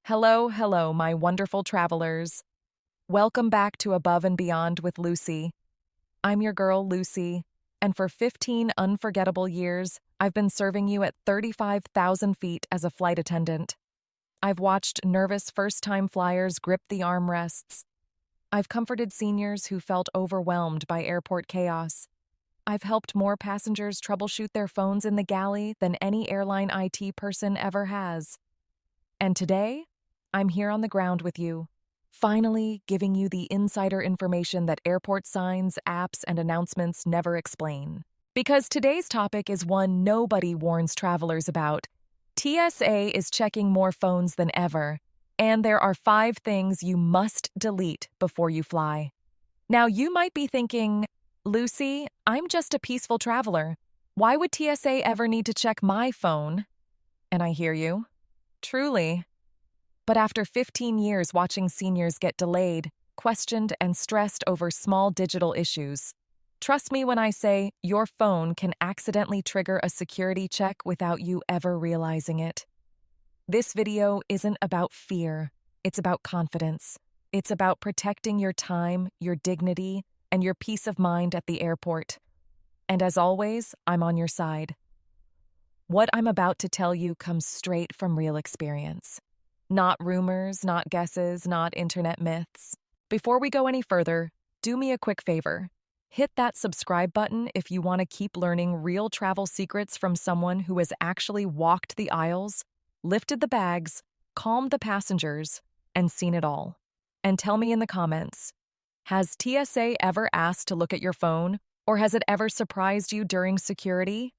Hello, hello, my wonderful travelers. Welcome back to Above and Beyond with Lucy. I'm your girl, Lucy, and for 15 unforgettable years, I've been serving you at 35,000 feet as a flight attendant. I've watched nervous first-time flyers grip the armrests. I've comforted seniors who felt overwhelmed by airport chaos. I've helped more passengers troubleshoot their phones in the galley than any airline IT person ever has. And today, I'm here on the ground with you, finally giving you the insider information that airport signs, apps, and announcements never explain. Because today's topic is one nobody warns travelers about. TSA is checking more phones than ever, and there are 5 things you must delete before you fly. Now, you might be thinking, Lucy, I'm just a peaceful traveler. Why would TSA ever need to check my phone? And I hear you. Truly. But after 15 years watching seniors get delayed, questioned, and stressed over small digital issues, trust me when I say your phone can accidentally trigger a security check without you ever realizing it. This video isn't about fear, it's about confidence. It's about protecting your time, your dignity, and your peace of mind at the airport. And as always, I'm on your side. What I'm about to tell you comes straight from real experience. Not rumors, not guesses, not internet myths. Before we go any further, do me a quick favor. Hit that subscribe button if you want to keep learning real travel secrets from someone who has actually walked the aisles, lifted the bags, calmed the passengers, and seen it all. And tell me in the comments, has TSA ever asked to look at your phone, or has it ever surprised you during security?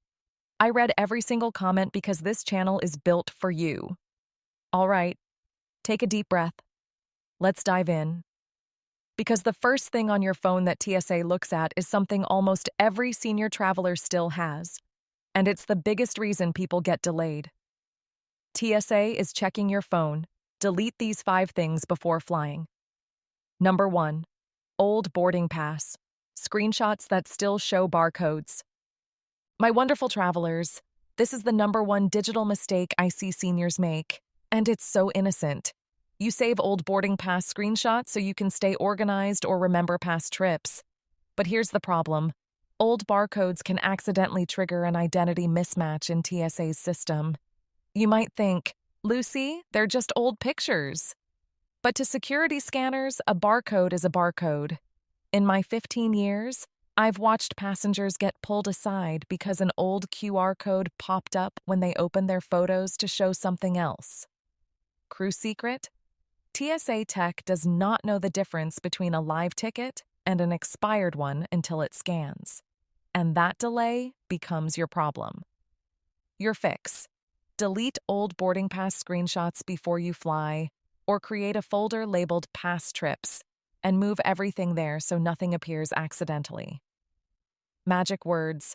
I read every single comment because this channel is built for you. All right, take a deep breath. Let's dive in. Because the first thing on your phone that TSA looks at is something almost every senior traveler still has, and it's the biggest reason people get delayed. TSA is checking your phone. Delete these 5 things before flying. Number 1, old boarding pass. Screenshots that still show barcodes. My wonderful travelers, this is the number 1 digital mistake I see seniors make. And it's so innocent. You save old boarding pass screenshots so you can stay organized or remember past trips. But here's the problem. Old barcodes can accidentally trigger an identity mismatch in TSA's system. You might think, Lucy, they're just old pictures. But to security scanners, a barcode is a barcode. In my 15 years, I've watched passengers get pulled aside because an old QR code popped up when they opened their photos to show something else. Crew secret? TSA tech does not know the difference between a live ticket and an expired one until it scans. And that delay becomes your problem. Your fix: delete old boarding pass screenshots before you fly, or create a folder labeled past trips and move everything there so nothing appears accidentally. Magic words: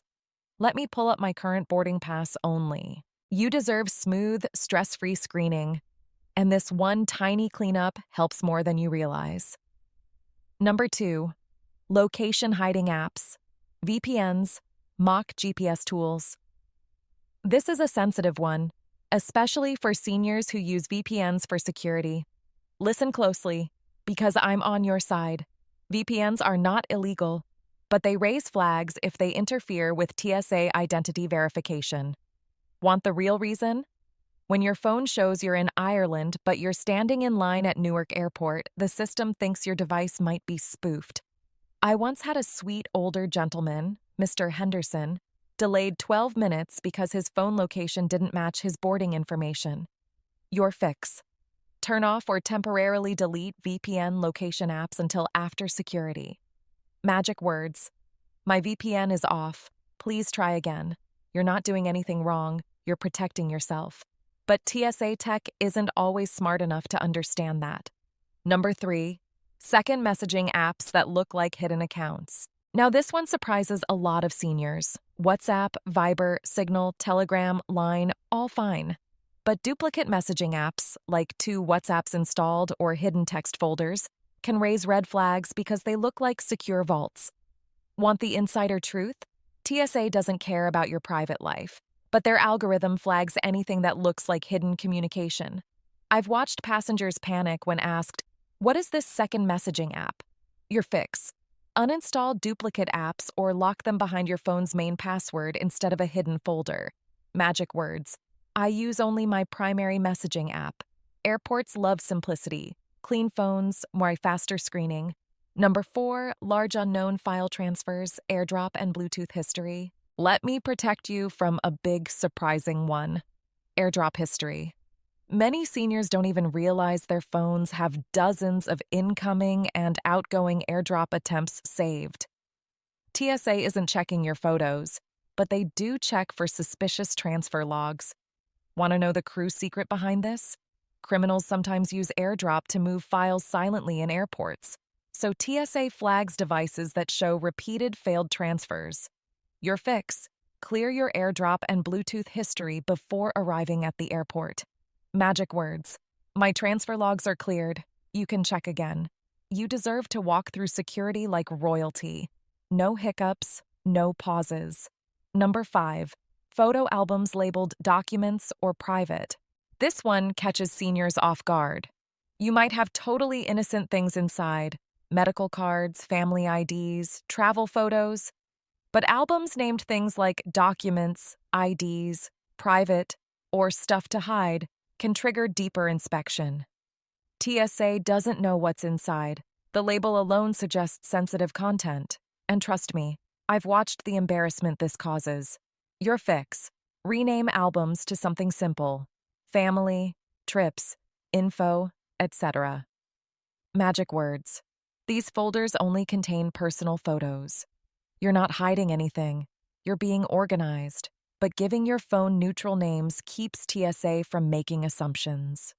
let me pull up my current boarding pass only. You deserve smooth, stress-free screening. And this one tiny cleanup helps more than you realize. Number 2, location hiding apps, VPNs, mock GPS tools. This is a sensitive one, especially for seniors who use VPNs for security. Listen closely, because I'm on your side. VPNs are not illegal, but they raise flags if they interfere with TSA identity verification. Want the real reason? When your phone shows you're in Ireland but you're standing in line at Newark Airport, the system thinks your device might be spoofed. I once had a sweet older gentleman, Mr. Henderson, delayed 12 minutes because his phone location didn't match his boarding information. Your fix: turn off or temporarily delete VPN location apps until after security. Magic words: my VPN is off. Please try again. You're not doing anything wrong. You're protecting yourself. But TSA tech isn't always smart enough to understand that. Number 3, second messaging apps that look like hidden accounts. Now this one surprises a lot of seniors. WhatsApp, Viber, Signal, Telegram, Line, all fine. But duplicate messaging apps, like 2 WhatsApps installed or hidden text folders, can raise red flags because they look like secure vaults. Want the insider truth? TSA doesn't care about your private life, but their algorithm flags anything that looks like hidden communication. I've watched passengers panic when asked, "What is this second messaging app?" Your fix: uninstall duplicate apps or lock them behind your phone's main password instead of a hidden folder. Magic words: I use only my primary messaging app. Airports love simplicity. Clean phones, more faster screening. Number 4, large unknown file transfers, AirDrop, and Bluetooth history. Let me protect you from a big surprising one. AirDrop history. Many seniors don't even realize their phones have dozens of incoming and outgoing AirDrop attempts saved. TSA isn't checking your photos, but they do check for suspicious transfer logs. Want to know the crew secret behind this? Criminals sometimes use AirDrop to move files silently in airports, so TSA flags devices that show repeated failed transfers. Your fix: clear your AirDrop and Bluetooth history before arriving at the airport. Magic words: my transfer logs are cleared. You can check again. You deserve to walk through security like royalty. No hiccups, no pauses. Number 5, photo albums labeled documents or private. This one catches seniors off guard. You might have totally innocent things inside: medical cards, family IDs, travel photos. But albums named things like documents, IDs, private, or stuff to hide can trigger deeper inspection. TSA doesn't know what's inside. The label alone suggests sensitive content. And trust me, I've watched the embarrassment this causes. Your fix: rename albums to something simple: family, trips, info, etc. Magic words: these folders only contain personal photos. You're not hiding anything. You're being organized, but giving your phone neutral names keeps TSA from making assumptions.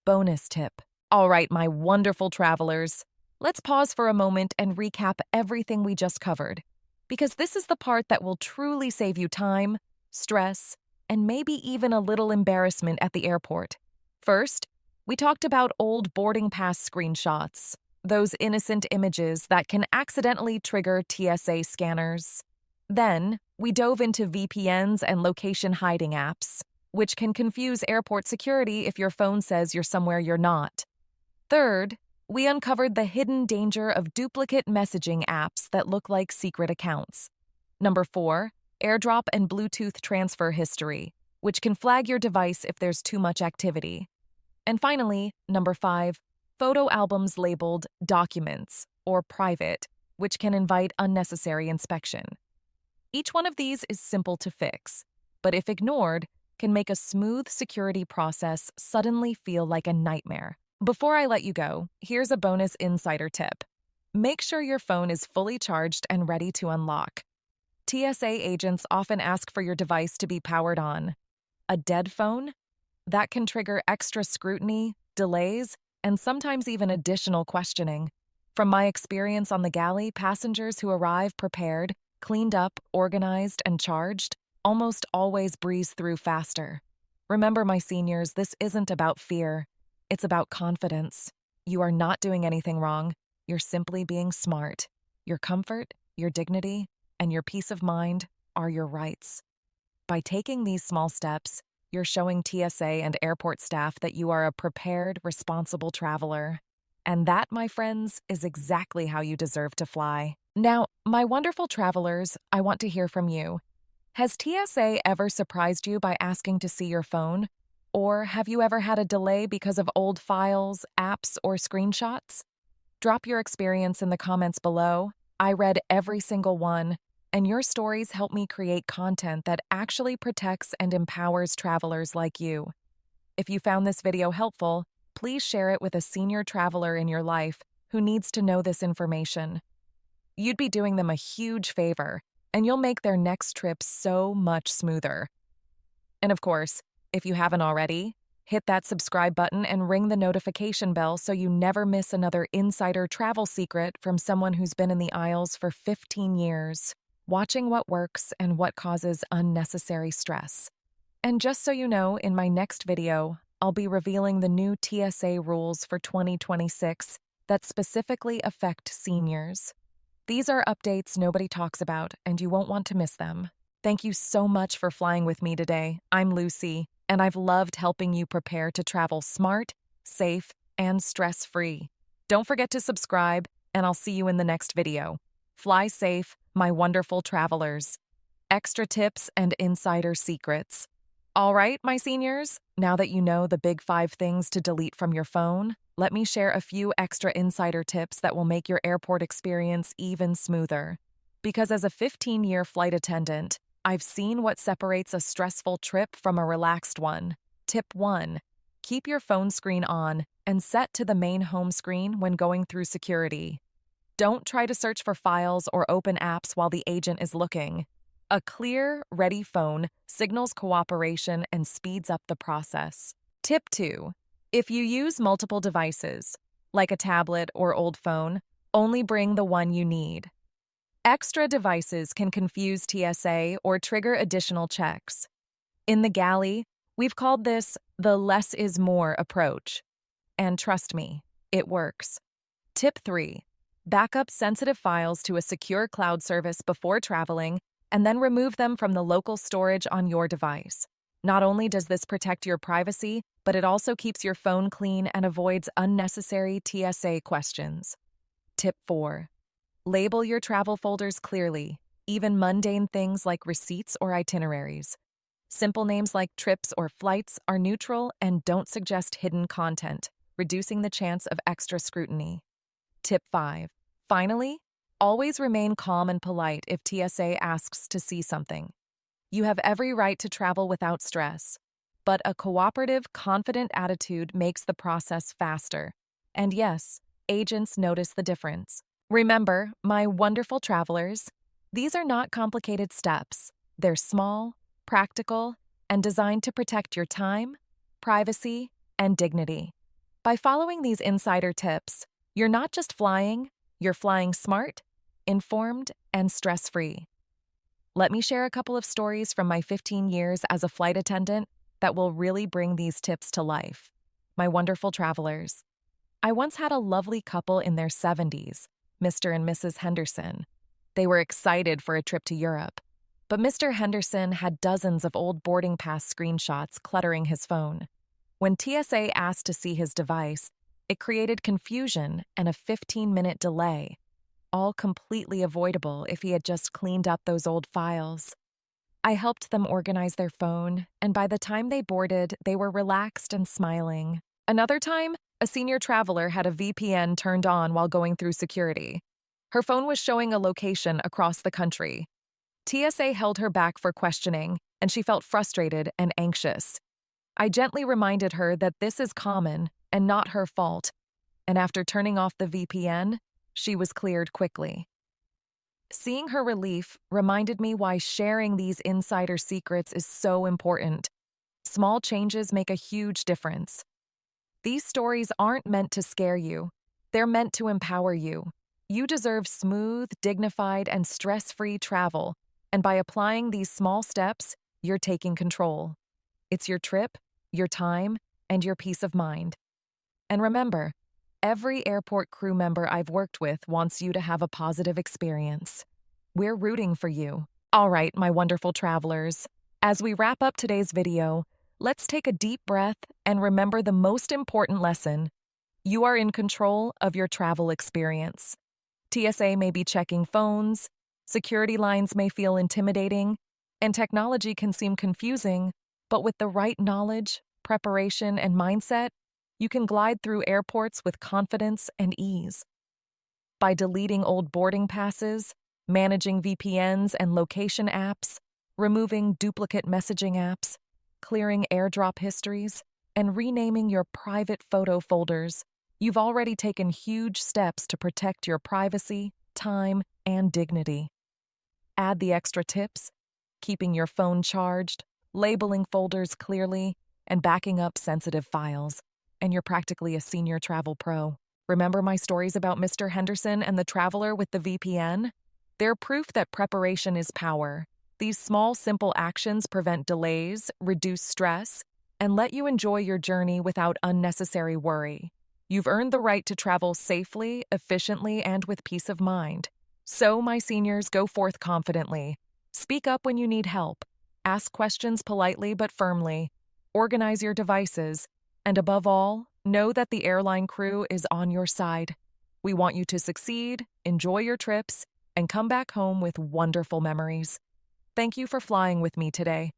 Bonus tip. All right, my wonderful travelers, let's pause for a moment and recap everything we just covered, because this is the part that will truly save you time, stress, and maybe even a little embarrassment at the airport. First, we talked about old boarding pass screenshots, those innocent images that can accidentally trigger TSA scanners. Then, we dove into VPNs and location hiding apps, which can confuse airport security if your phone says you're somewhere you're not. Third, we uncovered the hidden danger of duplicate messaging apps that look like secret accounts. Number 4, AirDrop and Bluetooth transfer history, which can flag your device if there's too much activity. And finally, number 5, photo albums labeled documents or private, which can invite unnecessary inspection. Each one of these is simple to fix, but if ignored, can make a smooth security process suddenly feel like a nightmare. Before I let you go, here's a bonus insider tip. Make sure your phone is fully charged and ready to unlock. TSA agents often ask for your device to be powered on. A dead phone? That can trigger extra scrutiny, delays, and sometimes even additional questioning. From my experience on the galley, passengers who arrive prepared, cleaned up, organized, and charged almost always breeze through faster. Remember, my seniors, this isn't about fear. It's about confidence. You are not doing anything wrong. You're simply being smart. Your comfort, your dignity, and your peace of mind are your rights. By taking these small steps, you're showing TSA and airport staff that you are a prepared, responsible traveler. And that, my friends, is exactly how you deserve to fly. Now, my wonderful travelers, I want to hear from you. Has TSA ever surprised you by asking to see your phone? Or have you ever had a delay because of old files, apps, or screenshots? Drop your experience in the comments below. I read every single one, and your stories help me create content that actually protects and empowers travelers like you. If you found this video helpful, please share it with a senior traveler in your life who needs to know this information. You'd be doing them a huge favor, and you'll make their next trip so much smoother. And of course, if you haven't already, hit that subscribe button and ring the notification bell so you never miss another insider travel secret from someone who's been in the aisles for 15 years, watching what works and what causes unnecessary stress. And just so you know, in my next video, I'll be revealing the new TSA rules for 2026 that specifically affect seniors. These are updates nobody talks about, and you won't want to miss them. Thank you so much for flying with me today. I'm Lucy, and I've loved helping you prepare to travel smart, safe, and stress-free. Don't forget to subscribe, and I'll see you in the next video. Fly safe, my wonderful travelers. Extra tips and insider secrets. All right, my seniors, now that you know the big 5 things to delete from your phone, let me share a few extra insider tips that will make your airport experience even smoother. Because as a 15-year flight attendant, I've seen what separates a stressful trip from a relaxed one. Tip 1. Keep your phone screen on and set to the main home screen when going through security. Don't try to search for files or open apps while the agent is looking. A clear, ready phone signals cooperation and speeds up the process. Tip 2. If you use multiple devices, like a tablet or old phone, only bring the one you need. Extra devices can confuse TSA or trigger additional checks. In the galley, we've called this the less is more approach. And trust me, it works. Tip 3. Back up sensitive files to a secure cloud service before traveling and then remove them from the local storage on your device. Not only does this protect your privacy, but it also keeps your phone clean and avoids unnecessary TSA questions. Tip 4. Label your travel folders clearly, even mundane things like receipts or itineraries. Simple names like trips or flights are neutral and don't suggest hidden content, reducing the chance of extra scrutiny. Tip 5. Finally, always remain calm and polite if TSA asks to see something. You have every right to travel without stress, but a cooperative, confident attitude makes the process faster. And yes, agents notice the difference. Remember, my wonderful travelers, these are not complicated steps. They're small, practical, and designed to protect your time, privacy, and dignity. By following these insider tips, you're not just flying, you're flying smart, informed, and stress-free. Let me share a couple of stories from my 15 years as a flight attendant that will really bring these tips to life. My wonderful travelers. I once had a lovely couple in their 70s, Mr. and Mrs. Henderson. They were excited for a trip to Europe, but Mr. Henderson had dozens of old boarding pass screenshots cluttering his phone. When TSA asked to see his device, it created confusion and a 15-minute delay, all completely avoidable if he had just cleaned up those old files. I helped them organize their phone, and by the time they boarded, they were relaxed and smiling. Another time, a senior traveler had a VPN turned on while going through security. Her phone was showing a location across the country. TSA held her back for questioning, and she felt frustrated and anxious. I gently reminded her that this is common and not her fault, and after turning off the VPN, she was cleared quickly. Seeing her relief reminded me why sharing these insider secrets is so important. Small changes make a huge difference. These stories aren't meant to scare you. They're meant to empower you. You deserve smooth, dignified, and stress-free travel, and by applying these small steps, you're taking control. It's your trip, your time, and your peace of mind. And remember, every airport crew member I've worked with wants you to have a positive experience. We're rooting for you. All right, my wonderful travelers, as we wrap up today's video, let's take a deep breath and remember the most important lesson. You are in control of your travel experience. TSA may be checking phones, security lines may feel intimidating, and technology can seem confusing, but with the right knowledge, preparation, and mindset, you can glide through airports with confidence and ease. By deleting old boarding passes, managing VPNs and location apps, removing duplicate messaging apps, clearing airdrop histories, and renaming your private photo folders, you've already taken huge steps to protect your privacy, time, and dignity. Add the extra tips, keeping your phone charged, labeling folders clearly, and backing up sensitive files, and you're practically a senior travel pro. Remember my stories about Mr. Henderson and the traveler with the VPN? They're proof that preparation is power. These small, simple actions prevent delays, reduce stress, and let you enjoy your journey without unnecessary worry. You've earned the right to travel safely, efficiently, and with peace of mind. So, my seniors, go forth confidently. Speak up when you need help. Ask questions politely but firmly. Organize your devices. And above all, know that the airline crew is on your side. We want you to succeed, enjoy your trips, and come back home with wonderful memories. Thank you for flying with me today.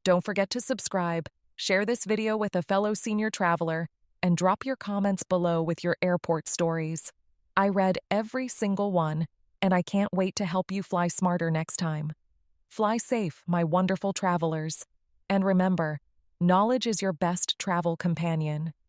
Don't forget to subscribe, share this video with a fellow senior traveler, and drop your comments below with your airport stories. I read every single one, and I can't wait to help you fly smarter next time. Fly safe, my wonderful travelers. And remember, knowledge is your best travel companion.